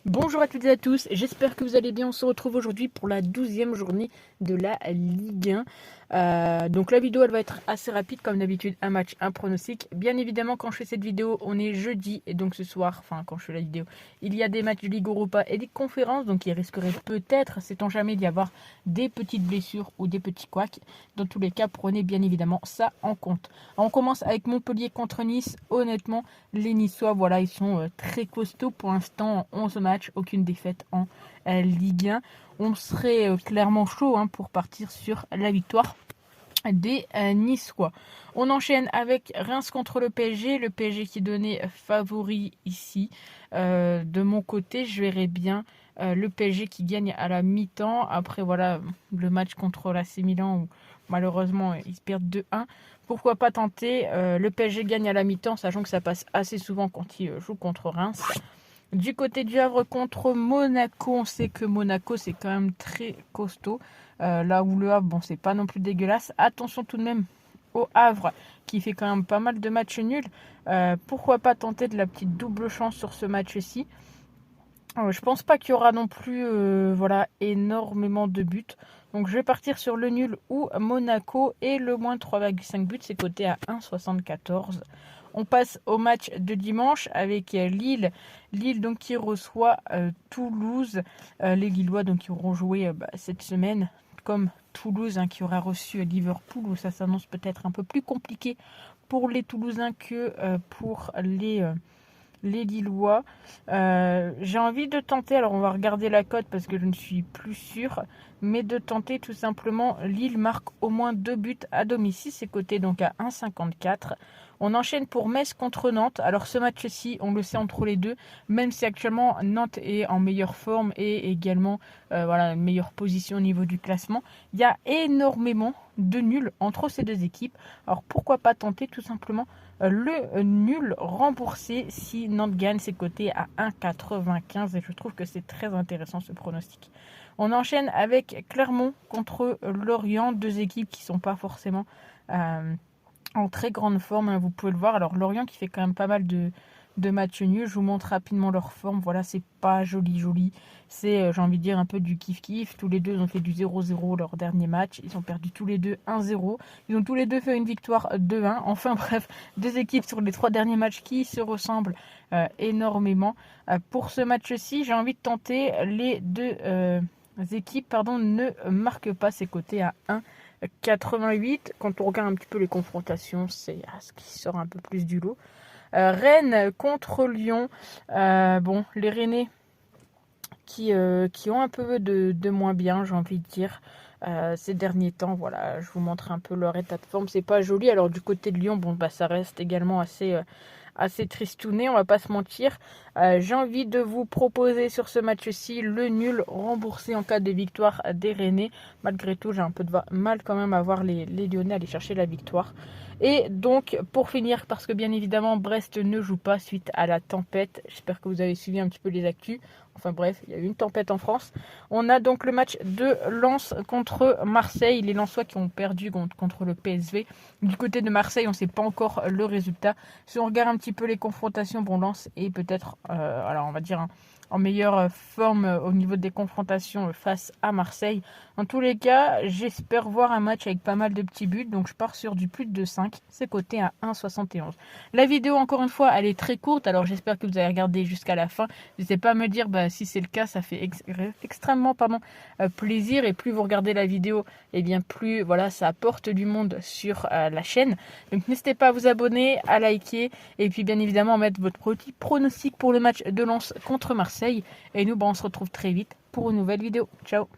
Bonjour à toutes et à tous, j'espère que vous allez bien. On se retrouve aujourd'hui pour la 12e journée de la Ligue 1. Donc la vidéo elle va être assez rapide comme d'habitude, un match, un pronostic. Bien évidemment quand je fais cette vidéo on est jeudi et donc ce soir, enfin quand je fais la vidéo, il y a des matchs de Ligue Europa et des conférences, donc il risquerait peut-être, sait-on jamais, d'y avoir des petites blessures ou des petits couacs. Dans tous les cas, prenez bien évidemment ça en compte. Alors, on commence avec Montpellier contre Nice. Honnêtement, les Niçois, voilà, ils sont très costauds pour l'instant, 11 matchs, aucune défaite en Ligue 1. On serait clairement chaud pour partir sur la victoire des Niçois. On enchaîne avec Reims contre le PSG. Le PSG qui donnait favori ici. De mon côté, je verrais bien le PSG qui gagne à la mi-temps. Après, voilà, le match contre l'AC Milan où malheureusement ils se perdent 2-1. Pourquoi pas tenter le PSG gagne à la mi-temps, sachant que ça passe assez souvent quand il joue contre Reims. Du côté du Havre contre Monaco, on sait que Monaco c'est quand même très costaud. Là où le Havre, bon, c'est pas non plus dégueulasse. Attention tout de même au Havre qui fait quand même pas mal de matchs nuls. Pourquoi pas tenter de la petite double chance sur ce match-ci. Je pense pas qu'il y aura non plus énormément de buts. Donc je vais partir sur le nul ou Monaco et le moins 3,5 buts, c'est coté à 1,74. On passe au match de dimanche avec Lille. Lille donc qui reçoit Toulouse. Les Lillois donc qui auront joué cette semaine comme Toulouse qui aura reçu Liverpool, où ça s'annonce peut-être un peu plus compliqué pour les Toulousains que pour les Lillois. J'ai envie de tenter, alors on va regarder la cote parce que je ne suis plus sûre, mais de tenter tout simplement Lille marque au moins 2 buts à domicile, c'est coté donc à 1,54. On enchaîne pour Metz contre Nantes. Alors ce match-ci, on le sait entre les deux, même si actuellement Nantes est en meilleure forme et également une meilleure position au niveau du classement. Il y a énormément de nuls entre ces deux équipes. Alors pourquoi pas tenter tout simplement le nul remboursé si Nantes gagne, c'est coté à 1,95 et je trouve que c'est très intéressant ce pronostic. On enchaîne avec Clermont contre Lorient, deux équipes qui ne sont pas forcément en très grande forme, vous pouvez le voir. Alors Lorient qui fait quand même pas mal de matchs nuls. Je vous montre rapidement leur forme. Voilà, c'est pas joli. C'est, j'ai envie de dire, un peu du kiff-kiff. Tous les deux ont fait du 0-0 leur dernier match. Ils ont perdu tous les deux 1-0. Ils ont tous les deux fait une victoire 2-1. Enfin bref, deux équipes sur les 3 derniers matchs qui se ressemblent énormément. Pour ce match-ci, j'ai envie de tenter les deux équipes ne marquent pas, c'est coté à 1,88. Quand on regarde un petit peu les confrontations, c'est ce qui sort un peu plus du lot. Rennes contre Lyon. Les Rennais qui ont un peu de moins bien, j'ai envie de dire, ces derniers temps. Voilà, je vous montre un peu leur état de forme. C'est pas joli. Alors du côté de Lyon, ça reste également assez tristouné, on va pas se mentir. J'ai envie de vous proposer sur ce match-ci le nul remboursé en cas de victoire des Rennais. Malgré tout, j'ai un peu de mal quand même à voir les Lyonnais aller chercher la victoire. Et donc, pour finir, parce que bien évidemment, Brest ne joue pas suite à la tempête. J'espère que vous avez suivi un petit peu les actus. Enfin bref, il y a eu une tempête en France. On a donc le match de Lens contre Marseille. Les Lensois qui ont perdu contre le PSV. Du côté de Marseille, on ne sait pas encore le résultat. Si on regarde un petit peu les confrontations, Lens est peut-être, on va dire, en meilleure forme au niveau des confrontations face à Marseille. En tous les cas, j'espère voir un match avec pas mal de petits buts. Donc je pars sur du plus de 5. C'est coté à 1,71. La vidéo, encore une fois, elle est très courte. Alors j'espère que vous avez regardé jusqu'à la fin. N'hésitez pas à me dire si c'est le cas. Ça fait extrêmement plaisir. Et plus vous regardez la vidéo, et bien plus ça apporte du monde sur la chaîne. Donc n'hésitez pas à vous abonner, à liker. Et puis bien évidemment à mettre votre petit pronostic pour le match de Lens contre Marseille. Et nous, on se retrouve très vite pour une nouvelle vidéo. Ciao!